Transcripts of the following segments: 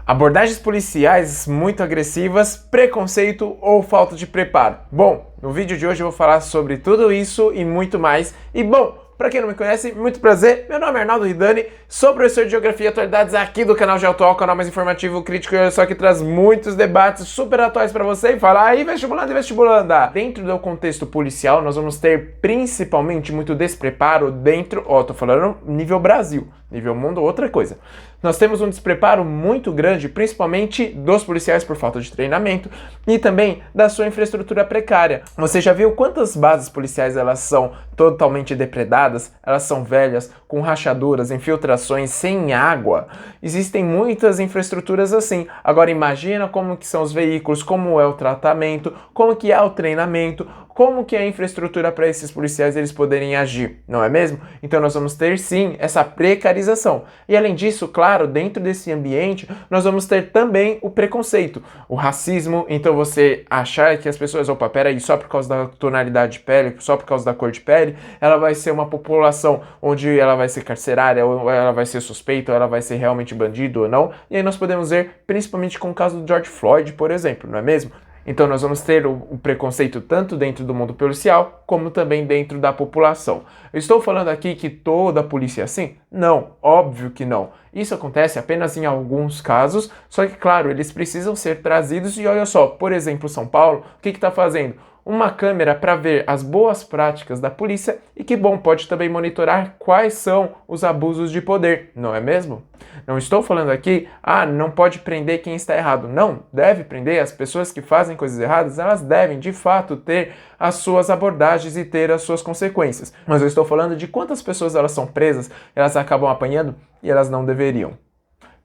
Abordagens policiais muito agressivas, preconceito ou falta de preparo? Bom, no vídeo de hoje eu vou falar sobre tudo isso e muito mais. E bom, para quem não me conhece, muito prazer, meu nome é Arnaldo Ridani, sou professor de Geografia e Atualidades aqui do canal Geoatual, canal mais informativo, crítico e só que traz muitos debates super atuais para você e fala aí vestibulando e vestibulanda. Dentro do contexto policial, nós vamos ter principalmente muito despreparo dentro, tô falando nível Brasil, nível mundo, outra coisa. Nós temos um despreparo muito grande, principalmente dos policiais por falta de treinamento e também da sua infraestrutura precária. Você já viu quantas bases policiais elas são totalmente depredadas? Elas são velhas, com rachaduras, infiltrações, sem água. Existem muitas infraestruturas assim. Agora imagina como que são os veículos, como é o tratamento, como que é o treinamento, como que é a infraestrutura para esses policiais eles poderem agir, não é mesmo? Então nós vamos ter sim essa precarização. E além disso, claro, dentro desse ambiente, nós vamos ter também o preconceito, o racismo. Então você achar que as pessoas, opa, peraí, só por causa da tonalidade de pele, só por causa da cor de pele, ela vai ser uma população onde ela vai ser carcerária, ou ela vai ser suspeita, ou ela vai ser realmente bandido ou não. E aí nós podemos ver, principalmente com o caso do George Floyd, por exemplo, não é mesmo? Então nós vamos ter o preconceito tanto dentro do mundo policial, como também dentro da população. Eu estou falando aqui que toda a polícia é assim? Não, óbvio que não. Isso acontece apenas em alguns casos, só que claro, eles precisam ser trazidos e olha só, por exemplo, São Paulo, o que está fazendo? Uma câmera para ver as boas práticas da polícia e que bom, pode também monitorar quais são os abusos de poder, não é mesmo? Não estou falando aqui, não pode prender quem está errado. Não, deve prender as pessoas que fazem coisas erradas, elas devem de fato ter as suas abordagens e ter as suas consequências. Mas eu estou falando de quantas pessoas elas são presas, elas acabam apanhando e elas não deveriam.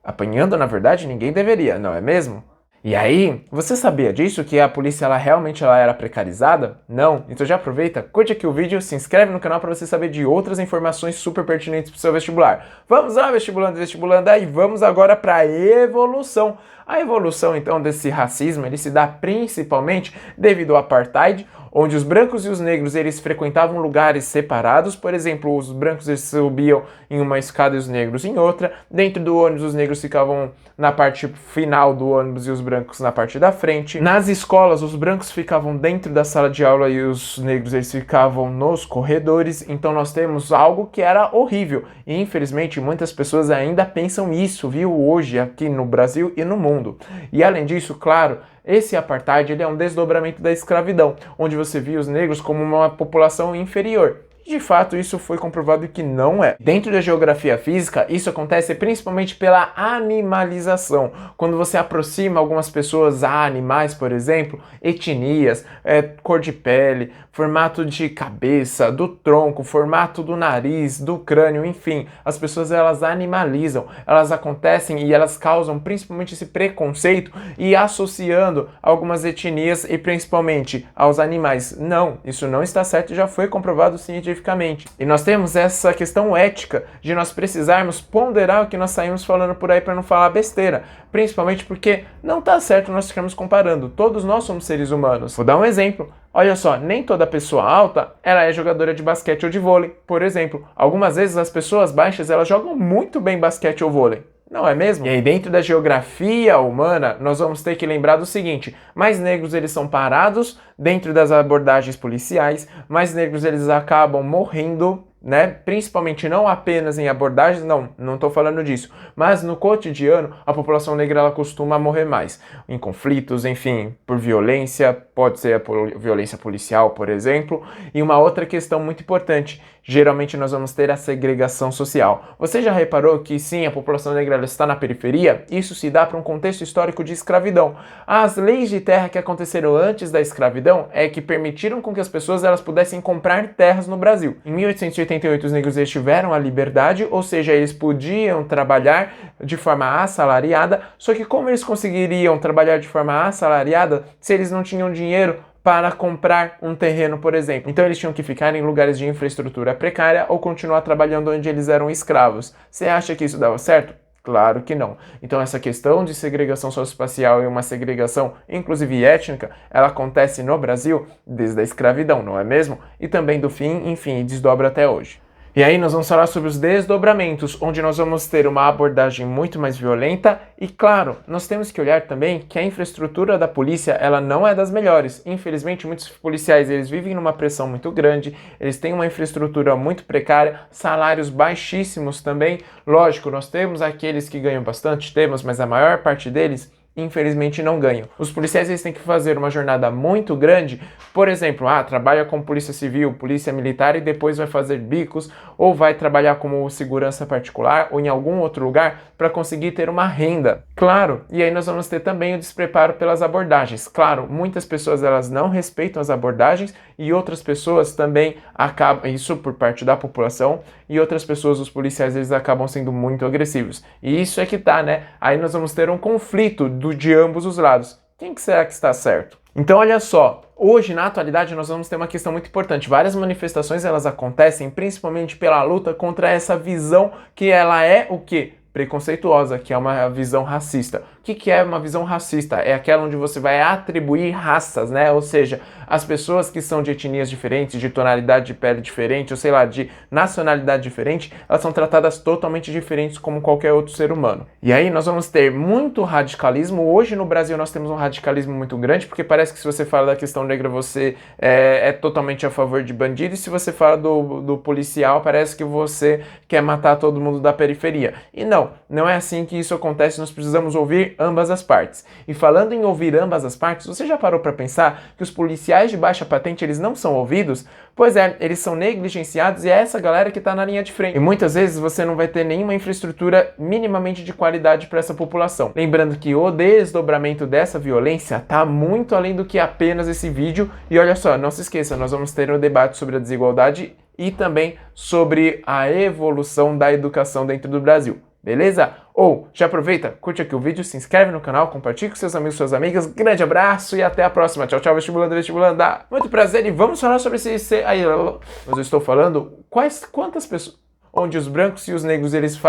Apanhando, na verdade, ninguém deveria, não é mesmo? E aí, você sabia disso, que a polícia realmente era precarizada? Não? Então já aproveita, curte aqui o vídeo, se inscreve no canal para você saber de outras informações super pertinentes para o seu vestibular. Vamos lá, vestibulando e vestibulanda, e vamos agora para a evolução. A evolução, então, desse racismo, ele se dá principalmente devido ao apartheid, onde os brancos e os negros eles frequentavam lugares separados. Por exemplo, os brancos eles subiam em uma escada e os negros em outra. Dentro do ônibus, os negros ficavam na parte final do ônibus e os brancos na parte da frente. Nas escolas, os brancos ficavam dentro da sala de aula e os negros eles ficavam nos corredores. Então nós temos algo que era horrível. E infelizmente muitas pessoas ainda pensam isso, viu, hoje aqui no Brasil e no mundo. E além disso, claro, esse apartheid ele é um desdobramento da escravidão, onde você via os negros como uma população inferior. De fato, isso foi comprovado que não é. Dentro da geografia física, isso acontece principalmente pela animalização. Quando você aproxima algumas pessoas a animais, por exemplo, etnias, cor de pele, formato de cabeça, do tronco, formato do nariz, do crânio, enfim, as pessoas elas animalizam, elas acontecem e elas causam principalmente esse preconceito e associando algumas etnias e principalmente aos animais. Não, isso não está certo e já foi comprovado cientificamente. E nós temos essa questão ética de nós precisarmos ponderar o que nós saímos falando por aí para não falar besteira, principalmente porque não está certo nós ficarmos comparando, todos nós somos seres humanos. Vou dar um exemplo. Olha só, nem toda pessoa alta, ela é jogadora de basquete ou de vôlei, por exemplo. Algumas vezes as pessoas baixas, elas jogam muito bem basquete ou vôlei. Não é mesmo? E aí dentro da geografia humana, nós vamos ter que lembrar do seguinte, mais negros eles são parados dentro das abordagens policiais, mais negros eles acabam morrendo, né? Principalmente não apenas em abordagens, não estou falando disso, mas no cotidiano a população negra ela costuma morrer mais, em conflitos, enfim, por violência, pode ser por violência policial, por exemplo, e uma outra questão muito importante, geralmente nós vamos ter a segregação social. Você já reparou que sim, a população negra ela está na periferia? Isso se dá para um contexto histórico de escravidão. As leis de terra que aconteceram antes da escravidão é que permitiram com que as pessoas elas pudessem comprar terras no Brasil. Em 1888 os negros eles tiveram a liberdade, ou seja, eles podiam trabalhar de forma assalariada, só que como eles conseguiriam trabalhar de forma assalariada se eles não tinham dinheiro para comprar um terreno, por exemplo? Então eles tinham que ficar em lugares de infraestrutura precária ou continuar trabalhando onde eles eram escravos. Você acha que isso dava certo? Claro que não. Então essa questão de segregação socioespacial e uma segregação, inclusive étnica, ela acontece no Brasil desde a escravidão, não é mesmo? E também do fim, enfim, desdobra até hoje. E aí nós vamos falar sobre os desdobramentos, onde nós vamos ter uma abordagem muito mais violenta e, claro, nós temos que olhar também que a infraestrutura da polícia, ela não é das melhores. Infelizmente, muitos policiais, eles vivem numa pressão muito grande, eles têm uma infraestrutura muito precária, salários baixíssimos também. Lógico, nós temos aqueles que ganham bastante, temos, mas a maior parte deles infelizmente não ganham. Os policiais eles têm que fazer uma jornada muito grande, por exemplo, trabalha como polícia civil, polícia militar e depois vai fazer bicos ou vai trabalhar como segurança particular ou em algum outro lugar para conseguir ter uma renda. Claro, e aí nós vamos ter também o despreparo pelas abordagens. Claro, muitas pessoas elas não respeitam as abordagens e outras pessoas também acabam, isso por parte da população, e outras pessoas, os policiais, eles acabam sendo muito agressivos. E isso é que tá, né? Aí nós vamos ter um conflito de ambos os lados. Quem que será que está certo? Então, olha só, hoje, na atualidade, nós vamos ter uma questão muito importante. Várias manifestações, elas acontecem principalmente pela luta contra essa visão que ela é o quê? Preconceituosa, que é uma visão racista. O que é uma visão racista? É aquela onde você vai atribuir raças, né? Ou seja, as pessoas que são de etnias diferentes, de tonalidade de pele diferente, ou sei lá, de nacionalidade diferente, elas são tratadas totalmente diferentes como qualquer outro ser humano. E aí nós vamos ter muito radicalismo. Hoje no Brasil nós temos um radicalismo muito grande, porque parece que se você fala da questão negra, você é totalmente a favor de bandido, e se você fala do policial, parece que você quer matar todo mundo da periferia. E não é assim que isso acontece, nós precisamos ouvir ambas as partes. E falando em ouvir ambas as partes, você já parou para pensar que os policiais de baixa patente, eles não são ouvidos? Pois é, eles são negligenciados e é essa galera que está na linha de frente. E muitas vezes você não vai ter nenhuma infraestrutura minimamente de qualidade para essa população. Lembrando que o desdobramento dessa violência está muito além do que apenas esse vídeo. E olha só, não se esqueça, nós vamos ter um debate sobre a desigualdade e também sobre a evolução da educação dentro do Brasil. Beleza? Ou, já aproveita, curte aqui o vídeo, se inscreve no canal, compartilhe com seus amigos e suas amigas. Grande abraço e até a próxima. Tchau, tchau, vestibulanda. Muito prazer e vamos falar sobre esse... Mas eu estou falando quantas pessoas... Onde os brancos e os negros, eles